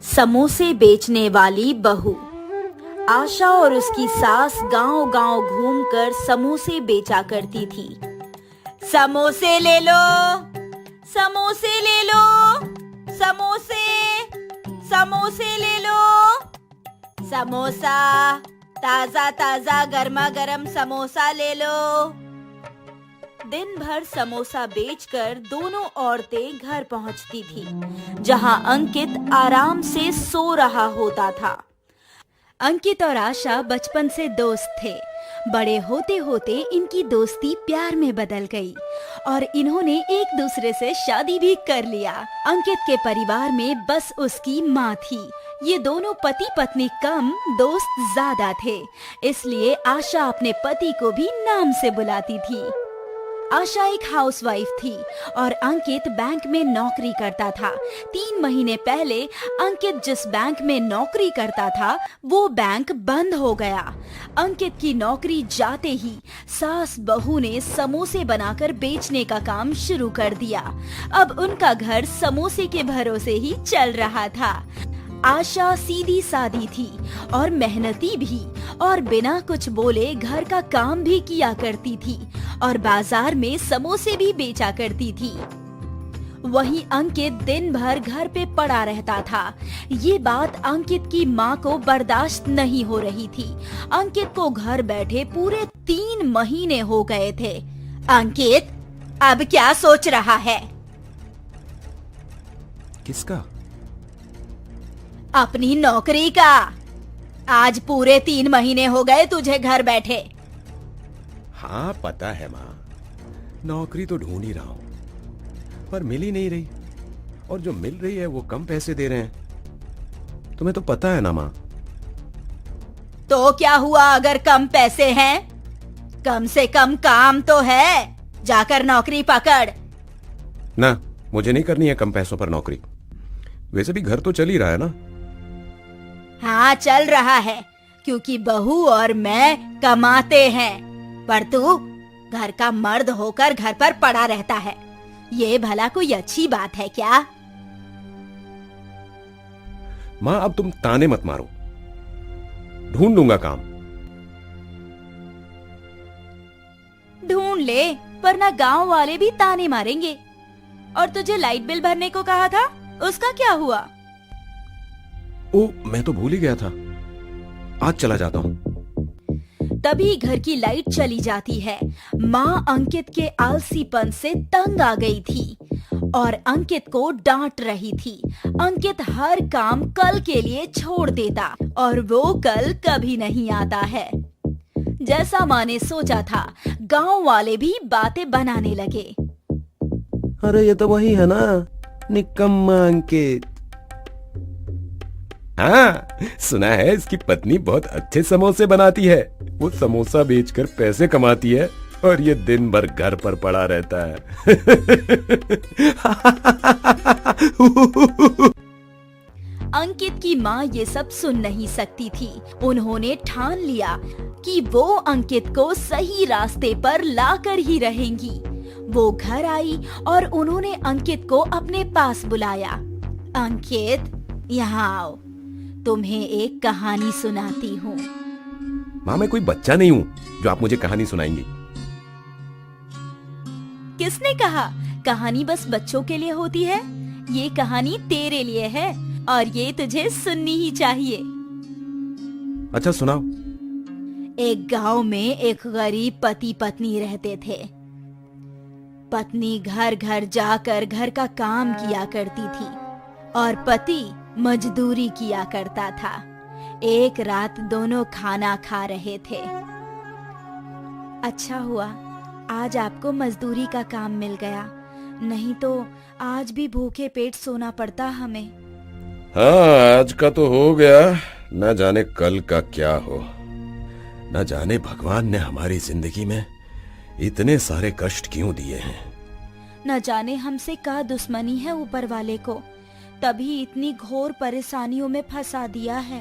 समोसे बेचने वाली बहू। आशा और उसकी सास गांव-गांव घूमकर समोसे बेचा करती थी। समोसे ले लो, समोसे ले लो, समोसे, समोसे ले लो, समोसा, ताजा ताजा गर्मा गर्म समोसा ले लो। दिन भर समोसा बेचकर दोनों औरतें घर पहुंचती थी, जहां अंकित आराम से सो रहा होता था। अंकित और आशा बचपन से दोस्त थे। बड़े होते होते इनकी दोस्ती प्यार में बदल गई और इन्होंने एक दूसरे से शादी भी कर लिया। अंकित के परिवार में बस उसकी माँ थी। ये दोनों पति पत्नी कम, दोस्त ज्यादा थे, इसलिए आशा अपने पति को भी नाम से बुलाती थी। आशा एक हाउसवाइफ थी और अंकित बैंक में नौकरी करता था। 3 महीने पहले अंकित जिस बैंक में नौकरी करता था वो बैंक बंद हो गया। अंकित की नौकरी जाते ही सास बहू ने समोसे बनाकर बेचने का काम शुरू कर दिया। अब उनका घर समोसे के भरोसे ही चल रहा था। आशा सीधी सादी थी और मेहनती भी और बिना कुछ बोले घर का काम भी किया करती थी और बाजार में समोसे भी बेचा करती थी। वहीं अंकित दिन भर घर पे पड़ा रहता था। ये बात अंकित की माँ को बर्दाश्त नहीं हो रही थी। अंकित को घर बैठे पूरे 3 महीने हो गए थे। अंकित, अब क्या सोच रहा है? किसका? अपनी नौकरी का। आज पूरे 3 महीने हो गए तुझे घर बैठे। हाँ पता है माँ, नौकरी तो ढूंढ ही रहा हूँ पर मिल ही नहीं रही, और जो मिल रही है वो कम पैसे दे रहे हैं। तुम्हें तो पता है ना माँ। तो क्या हुआ अगर कम पैसे हैं? कम से कम काम तो है, जाकर नौकरी पकड़। ना, मुझे नहीं करनी है कम पैसों पर नौकरी। वैसे भी घर तो चल ही रहा है ना। हाँ चल रहा है, क्योंकि बहू और मैं कमाते हैं, पर तू घर का मर्द होकर घर पर पड़ा रहता है। ये भला कोई अच्छी बात है क्या? माँ अब तुम ताने मत मारो, ढूंढ लूंगा काम। ढूंढ ले, पर ना गांव वाले भी ताने मारेंगे। और तुझे लाइट बिल भरने को कहा था, उसका क्या हुआ? ओ, मैं तो भूल ही गया था। आज चला जाता हूँ। तभी घर की लाइट चली जाती है। माँ अंकित के आलसीपन से तंग आ गई थी और अंकित को डांट रही थी। अंकित हर काम कल के लिए छोड़ देता और वो कल कभी नहीं आता है। जैसा माँ ने सोचा था, गांव वाले भी बातें बनाने लगे। अरे ये तो वही है ना, निकम्मा अंकित। हाँ, सुना है इसकी पत्नी बहुत अच्छे समोसे बनाती है। वो समोसा बेचकर पैसे कमाती है और ये दिन भर घर पर पड़ा रहता है। अंकित की माँ ये सब सुन नहीं सकती थी। उन्होंने ठान लिया कि वो अंकित को सही रास्ते पर लाकर ही रहेंगी। वो घर आई और उन्होंने अंकित को अपने पास बुलाया। अंकित, यहाँ आओ, तुम्हें एक कहानी सुनाती हूँ। माँ मैं कोई बच्चा नहीं हूँ जो आप मुझे कहानी सुनाएंगी। किसने कहा कहानी बस बच्चों के लिए होती है? ये कहानी तेरे लिए है और ये तुझे सुननी ही चाहिए। अच्छा सुनाओ। एक गांव में एक गरीब पति पत्नी रहते थे। पत्नी घर घर जाकर घर का काम किया करती थी और पति मजदूरी किया करता था। एक रात दोनों खाना खा रहे थे। अच्छा हुआ आज आपको मजदूरी का काम मिल गया, नहीं तो आज भी भूखे पेट सोना पड़ता हमें। हाँ आज का तो हो गया, न जाने कल का क्या हो। न जाने भगवान ने हमारी जिंदगी में इतने सारे कष्ट क्यों दिए हैं। न जाने हमसे क्या दुश्मनी है ऊपर वाले को, तभी इतनी घोर परेशानियों में फंसा दिया है।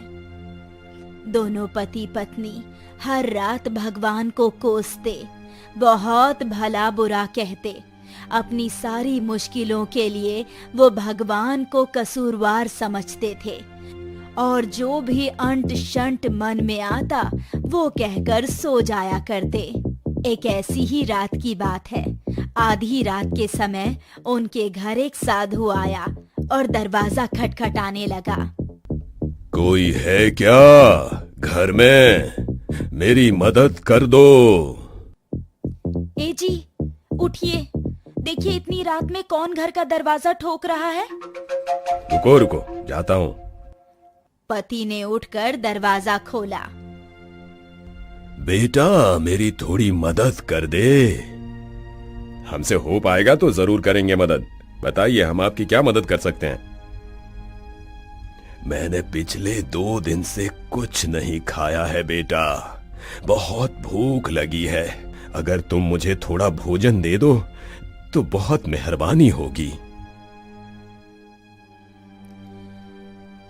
दोनों पति पत्नी हर रात भगवान को कोसते, बहुत भला बुरा कहते, अपनी सारी मुश्किलों के लिए वो भगवान को कसूरवार समझते थे और जो भी अंट शंट मन में आता वो कहकर सो जाया करते। एक ऐसी ही रात की बात है। आधी रात के समय उनके घर एक साधु आया और दरवाजा खटखटाने लगा। कोई है क्या घर में? मेरी मदद कर दो। ए जी, उठिए, देखिए इतनी रात में कौन घर का दरवाजा ठोक रहा है। रुको रुको, जाता हूँ। पति ने उठकर दरवाजा खोला। बेटा, मेरी थोड़ी मदद कर दे। हमसे हो पाएगा तो जरूर करेंगे मदद। बताइए, हम आपकी क्या मदद कर सकते हैं? मैंने पिछले 2 दिन से कुछ नहीं खाया है बेटा, बहुत भूख लगी है। अगर तुम मुझे थोड़ा भोजन दे दो तो बहुत मेहरबानी होगी।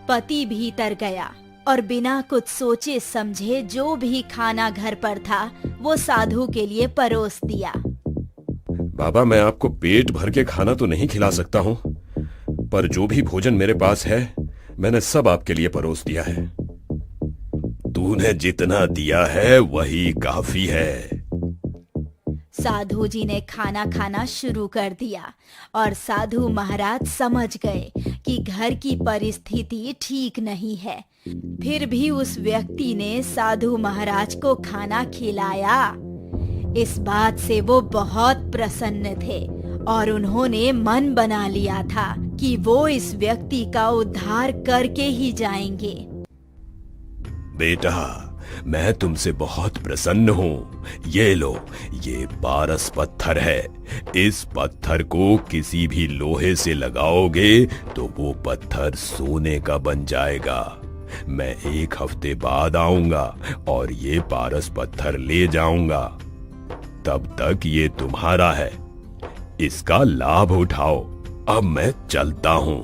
पति भीतर गया और बिना कुछ सोचे समझे जो भी खाना घर पर था वो साधु के लिए परोस दिया। बाबा, मैं आपको पेट भर के खाना तो नहीं खिला सकता हूँ, पर जो भी भोजन मेरे पास है मैंने सब आपके लिए परोस दिया है। तूने जितना दिया है वही काफी है। साधु जी ने खाना खाना शुरू कर दिया और साधु महाराज समझ गए कि घर की परिस्थिति ठीक नहीं है। फिर भी उस व्यक्ति ने साधु महाराज को खाना खिलाया। इस बात से वो बहुत प्रसन्न थे और उन्होंने मन बना लिया था कि वो इस व्यक्ति का उद्धार करके ही जाएंगे। बेटा, मैं तुमसे बहुत प्रसन्न हूँ। ये लो, ये पारस पत्थर है। इस पत्थर को किसी भी लोहे से लगाओगे तो वो पत्थर सोने का बन जाएगा। मैं 1 हफ्ते बाद आऊंगा और ये पारस पत्थर ले जाऊंगा। तब तक ये तुम्हारा है, इसका लाभ उठाओ। अब मैं चलता हूँ।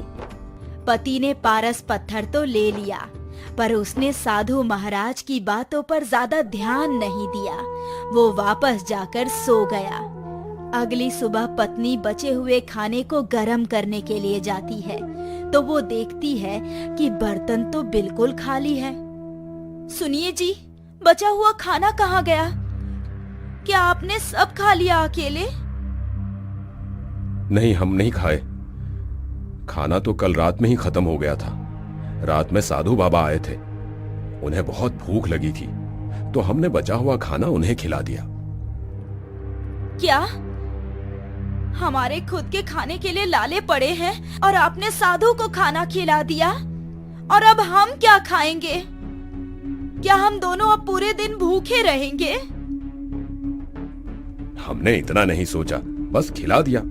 पति ने पारस पत्थर तो ले लिया, पर उसने साधु महाराज की बातों पर ज्यादा ध्यान नहीं दिया। वो वापस जाकर सो गया। अगली सुबह पत्नी बचे हुए खाने को गर्म करने के लिए जाती है तो वो देखती है कि बर्तन तो बिल्कुल खाली है। सुनिए जी, बचा हुआ खाना कहाँ गया? क्या आपने सब खा लिया अकेले? नहीं, हम नहीं खाए। खाना तो कल रात में ही खत्म हो गया था। रात में साधु बाबा आए थे, उन्हें बहुत भूख लगी थी तो हमने बचा हुआ खाना उन्हें खिला दिया। क्या हमारे खुद के खाने के लिए लाले पड़े हैं और आपने साधु को खाना खिला दिया? और अब हम क्या खाएंगे? क्या हम दोनों अब पूरे दिन भूखे रहेंगे? हमने इतना नहीं सोचा, बस खिला दिया।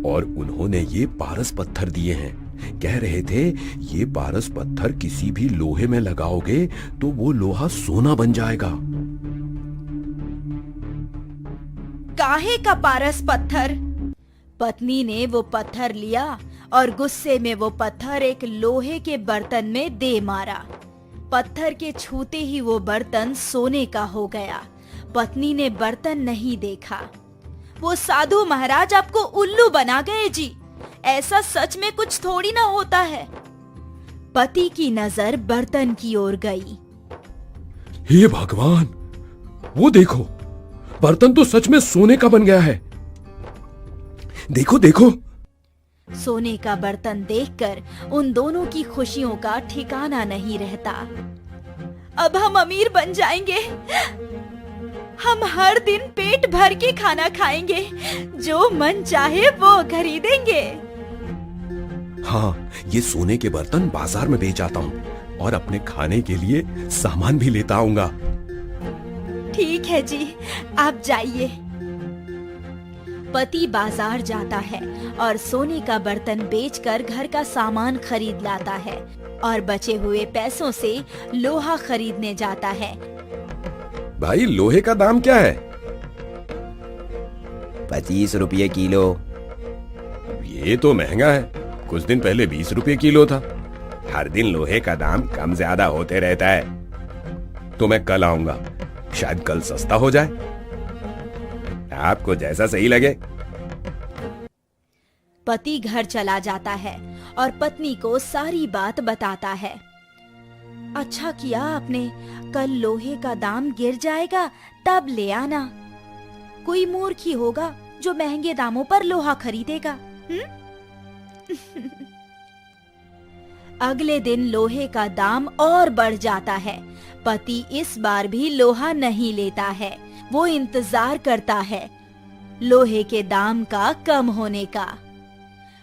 और उन्होंने ये पारस पत्थर दिए हैं। कह रहे थे ये पारस पत्थर किसी भी लोहे में लगाओगे तो वो लोहा सोना बन जाएगा। काहे का पारस पत्थर? पत्नी ने वो पत्थर लिया और गुस्से में वो पत्थर एक लोहे के बर्तन में दे मारा। पत्थर के छूते ही वो बर्तन सोने का हो गया। पत्नी ने बर्तन नहीं देखा। वो साधु महाराज आपको उल्लू बना गए जी। ऐसा सच में कुछ थोड़ी ना होता है। पति की नजर बर्तन की ओर गई। हे भगवान, वो देखो, बर्तन तो सच में सोने का बन गया है। देखो देखो। सोने का बर्तन देखकर उन दोनों की खुशियों का ठिकाना नहीं रहता। अब हम अमीर बन जाएंगे। हम हर दिन पेट भर के खाना खाएंगे, जो मन चाहे वो खरीदेंगे। हाँ, ये सोने के बर्तन बाजार में बेच आता हूँ और अपने खाने के लिए सामान भी लेता आऊंगा। ठीक है जी, आप जाइए। पति बाजार जाता है और सोने का बर्तन बेचकर घर का सामान खरीद लाता है और बचे हुए पैसों से लोहा खरीदने जाता है। भाई, लोहे का दाम क्या है? 25 रुपये किलो। ये तो महंगा है। कुछ दिन पहले 20 रुपये किलो था। हर दिन लोहे का दाम कम ज्यादा होते रहता है। तो मैं कल आऊंगा, शायद कल सस्ता हो जाए। आपको जैसा सही लगे। पति घर चला जाता है और पत्नी को सारी बात बताता है। अच्छा किया आपने, कल लोहे का दाम गिर जाएगा तब ले आना। कोई मूर्ख ही होगा जो महंगे दामों पर लोहा खरीदेगा। अगले दिन लोहे का दाम और बढ़ जाता है। पति इस बार भी लोहा नहीं लेता है, वो इंतजार करता है लोहे के दाम का कम होने का।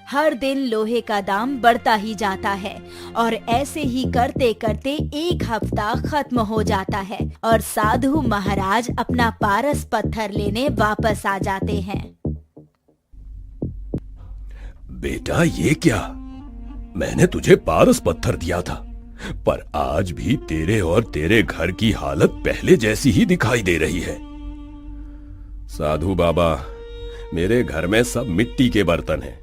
हर दिन लोहे का दाम बढ़ता ही जाता है और ऐसे ही करते करते एक हफ्ता खत्म हो जाता है और साधु महाराज अपना पारस पत्थर लेने वापस आ जाते हैं। बेटा, ये क्या? मैंने तुझे पारस पत्थर दिया था, पर आज भी तेरे और तेरे घर की हालत पहले जैसी ही दिखाई दे रही है। साधु बाबा, मेरे घर में सब मिट्टी के बर्तन हैं।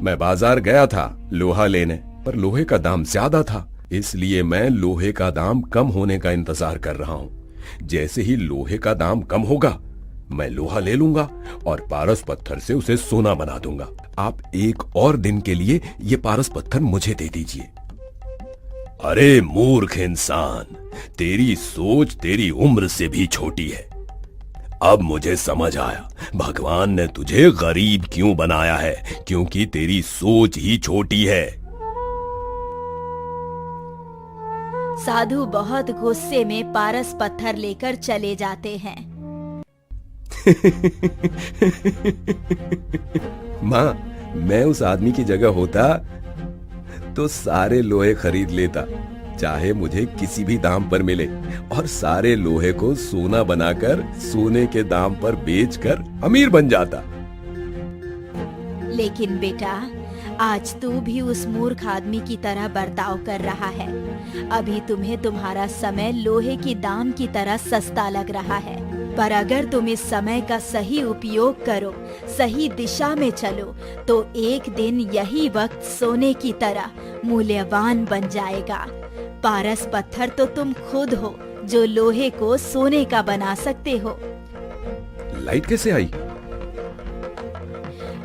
मैं बाजार गया था लोहा लेने, पर लोहे का दाम ज्यादा था, इसलिए मैं लोहे का दाम कम होने का इंतजार कर रहा हूँ। जैसे ही लोहे का दाम कम होगा, मैं लोहा ले लूंगा और पारस पत्थर से उसे सोना बना दूंगा। आप एक और दिन के लिए ये पारस पत्थर मुझे दे दीजिए। अरे मूर्ख इंसान, तेरी सोच तेरी उम्र से भी छोटी है। अब मुझे समझ आया भगवान ने तुझे गरीब क्यों बनाया है, क्योंकि तेरी सोच ही छोटी है। साधु बहुत गुस्से में पारस पत्थर लेकर चले जाते हैं। माँ, मैं उस आदमी की जगह होता तो सारे लोहे खरीद लेता, चाहे मुझे किसी भी दाम पर मिले, और सारे लोहे को सोना बनाकर सोने के दाम पर बेचकर अमीर बन जाता। लेकिन बेटा, आज तू भी उस मूर्ख आदमी की तरह बर्ताव कर रहा है। अभी तुम्हें तुम्हारा समय लोहे की दाम की तरह सस्ता लग रहा है, पर अगर तुम इस समय का सही उपयोग करो, सही दिशा में चलो, तो एक दिन यही वक्त सोने की तरह मूल्यवान बन जाएगा। पारस पत्थर तो तुम खुद हो जो लोहे को सोने का बना सकते हो। लाइट कैसे आई?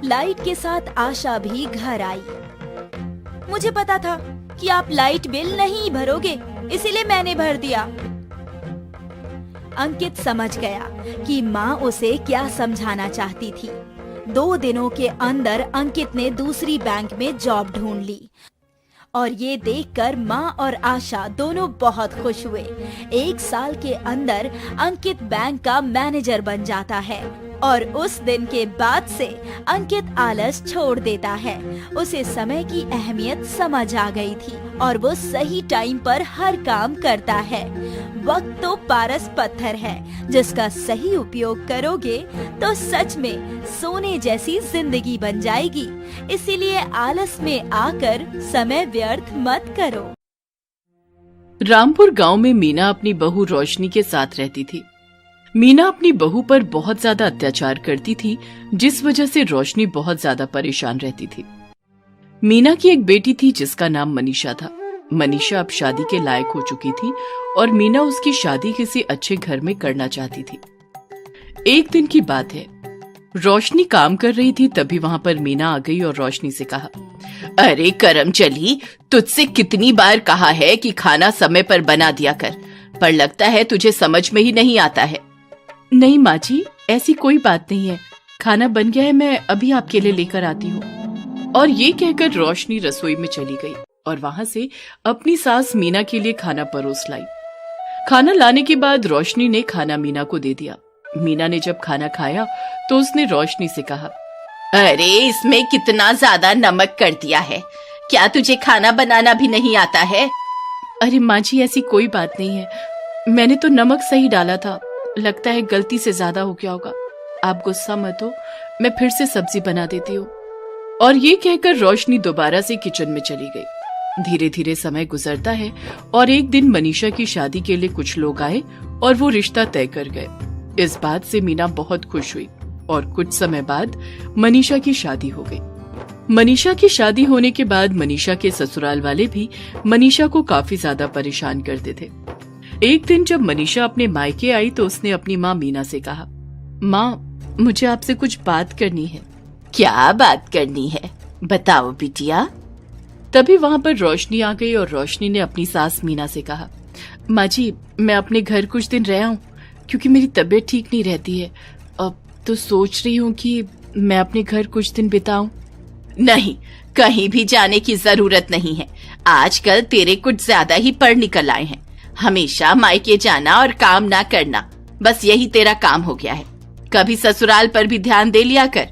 लाइट के साथ आशा भी घर आई। मुझे पता था कि आप लाइट बिल नहीं भरोगे, इसीलिए मैंने भर दिया। अंकित समझ गया कि माँ उसे क्या समझाना चाहती थी। 2 दिनों के अंदर अंकित ने दूसरी बैंक में जॉब ढूंढ ली और ये देखकर माँ और आशा दोनों बहुत खुश हुए। 1 साल के अंदर अंकित बैंक का मैनेजर बन जाता है और उस दिन के बाद से अंकित आलस छोड़ देता है। उसे समय की अहमियत समझ आ गई थी और वो सही टाइम पर हर काम करता है। वक्त तो पारस पत्थर है, जिसका सही उपयोग करोगे तो सच में सोने जैसी जिंदगी बन जाएगी। इसीलिए आलस में आकर समय व्यर्थ मत करो। रामपुर गांव में मीना अपनी बहू रोशनी के साथ रहती थी। मीना अपनी बहू पर बहुत ज्यादा अत्याचार करती थी, जिस वजह से रोशनी बहुत ज्यादा परेशान रहती थी। मीना की एक बेटी थी जिसका नाम मनीषा था। मनीषा अब शादी के लायक हो चुकी थी और मीना उसकी शादी किसी अच्छे घर में करना चाहती थी। एक दिन की बात है, रोशनी काम कर रही थी, तभी वहां पर मीना आ गई और रोशनी से कहा, अरे करमचली, तुझसे कितनी बार कहा है कि खाना समय पर बना दिया कर, पर लगता है तुझे समझ में ही नहीं आता है। नहीं माँ जी, ऐसी कोई बात नहीं है, खाना बन गया है, मैं अभी आपके लिए लेकर आती हूँ। और ये कहकर रोशनी रसोई में चली गई और वहां से अपनी सास मीना के लिए खाना परोस लाई। खाना लाने के बाद रोशनी ने खाना मीना को दे दिया। मीना ने जब खाना खाया तो उसने रोशनी से कहा, अरे इसमें कितना ज्यादा नमक कर दिया है, क्या तुझे खाना बनाना भी नहीं आता है? अरे माँ जी, ऐसी कोई बात नहीं है, मैंने तो नमक सही डाला था, लगता है गलती से ज्यादा हो गया होगा। आप गुस्सा मत हो, मैं फिर से सब्जी बना देती हूँ। और ये कहकर रोशनी दोबारा से किचन में चली गई। धीरे धीरे समय गुजरता है और एक दिन मनीषा की शादी के लिए कुछ लोग आए और वो रिश्ता तय कर गए। इस बात से मीना बहुत खुश हुई और कुछ समय बाद मनीषा की शादी हो गई। मनीषा की शादी होने के बाद मनीषा के ससुराल वाले भी मनीषा को काफी ज्यादा परेशान करते थे। एक दिन जब मनीषा अपने मायके आई तो उसने अपनी माँ मीना से कहा, माँ, मुझे आपसे कुछ बात करनी है। क्या बात करनी है? बताओ बिटिया। तभी वहां पर रोशनी आ गई और रोशनी ने अपनी सास मीना से कहा, माँ जी, मैं अपने घर कुछ दिन रह आऊं क्योंकि मेरी तबीयत ठीक नहीं रहती है। अब तो सोच रही हूँ कि मैं अपने घर कुछ दिन बिताऊं। नहीं, कहीं भी जाने की जरूरत नहीं है। आजकल तेरे कुछ ज्यादा ही पढ़ निकल आए हैं। हमेशा मायके जाना और काम ना करना, बस यही तेरा काम हो गया है। कभी ससुराल पर भी ध्यान दे लिया कर।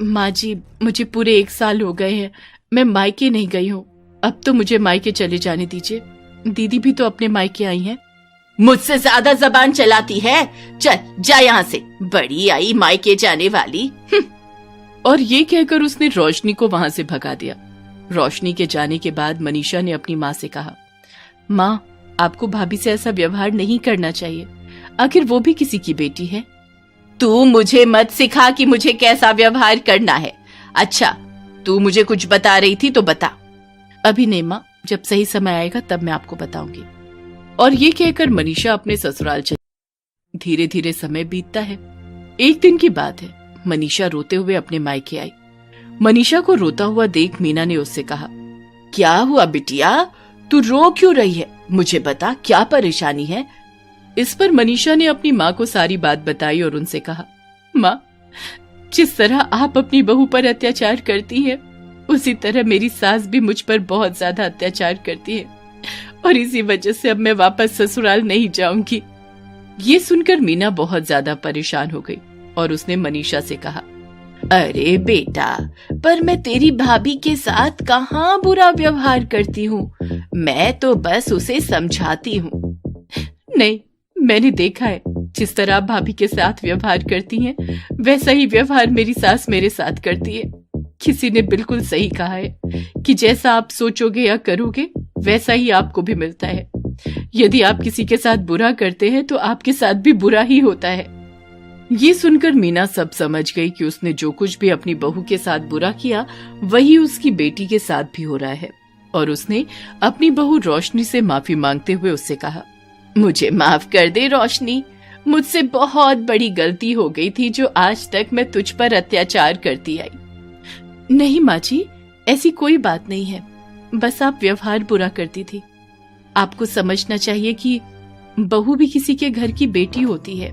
माँ जी, मुझे पूरे 1 साल हो गए हैं, मैं मायके नहीं गई हूँ। अब तो मुझे मायके चले जाने दीजिए। दीदी भी तो अपने मायके आई हैं। मुझसे ज्यादा जबान चलाती है, चल जा यहाँ से, बड़ी आई मायके जाने वाली। और ये कहकर उसने रोशनी को वहां से भगा दिया। रोशनी के जाने के बाद मनीषा ने अपनी माँ से कहा, माँ, आपको भाभी से ऐसा व्यवहार नहीं करना चाहिए, आखिर वो भी किसी की बेटी है। तू मुझे मत सिखा कि मुझे कैसा व्यवहार करना है। अच्छा, तू मुझे कुछ बता रही थी तो बता। अभी नहीं माँ, जब सही समय आएगा तब मैं आपको बताऊंगी। और ये कहकर मनीषा अपने ससुराल चली। धीरे धीरे समय बीतता है। एक दिन की बात है, मनीषा रोते हुए अपने मायके आई। मनीषा को रोता हुआ देख मीना ने उससे कहा, क्या हुआ बिटिया, तू रो क्यों रही है? मुझे बता, क्या परेशानी है? इस पर मनीषा ने अपनी माँ को सारी बात बताई और उनसे कहा, माँ, जिस तरह आप अपनी बहू पर अत्याचार करती है, उसी तरह मेरी सास भी मुझ पर बहुत ज्यादा अत्याचार करती है और इसी वजह से अब मैं वापस ससुराल नहीं जाऊंगी। ये सुनकर मीना बहुत ज्यादा परेशान हो गई और उसने मनीषा से कहा, अरे बेटा, पर मैं तेरी भाभी के साथ कहाँ बुरा व्यवहार करती हूँ, मैं तो बस उसे समझाती हूँ। नहीं, मैंने देखा है, जिस तरह आप भाभी के साथ व्यवहार करती हैं, वैसा ही व्यवहार मेरी सास मेरे साथ करती है। किसी ने बिल्कुल सही कहा है कि जैसा आप सोचोगे या करोगे, वैसा ही आपको भी मिलता है। यदि आप किसी के साथ बुरा करते हैं तो आपके साथ भी बुरा ही होता है। ये सुनकर मीना सब समझ गई कि उसने जो कुछ भी अपनी बहू के साथ बुरा किया, वही उसकी बेटी के साथ भी हो रहा है। और उसने अपनी बहू रोशनी से माफी मांगते हुए उससे कहा, मुझे माफ कर दे रोशनी, मुझसे बहुत बड़ी गलती हो गई थी जो आज तक मैं तुझ पर अत्याचार करती आई। नहीं माँ जी, ऐसी कोई बात नहीं है, बस आप व्यवहार बुरा करती थी। आपको समझना चाहिए कि बहू भी किसी के घर की बेटी होती है।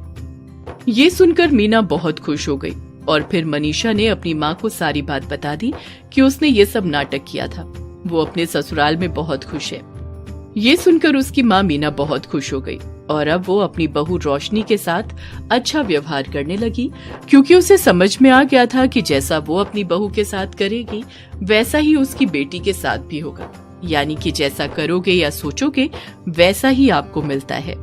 ये सुनकर मीना बहुत खुश हो गई और फिर मनीषा ने अपनी माँ को सारी बात बता दी कि उसने ये सब नाटक किया था। वो अपने ससुराल में बहुत खुश है। ये सुनकर उसकी माँ मीना बहुत खुश हो गई और अब वो अपनी बहू रोशनी के साथ अच्छा व्यवहार करने लगी, क्योंकि उसे समझ में आ गया था कि जैसा वो अपनी बहू के साथ करेगी, वैसा ही उसकी बेटी के साथ भी होगा। यानी कि जैसा करोगे या सोचोगे, वैसा ही आपको मिलता है।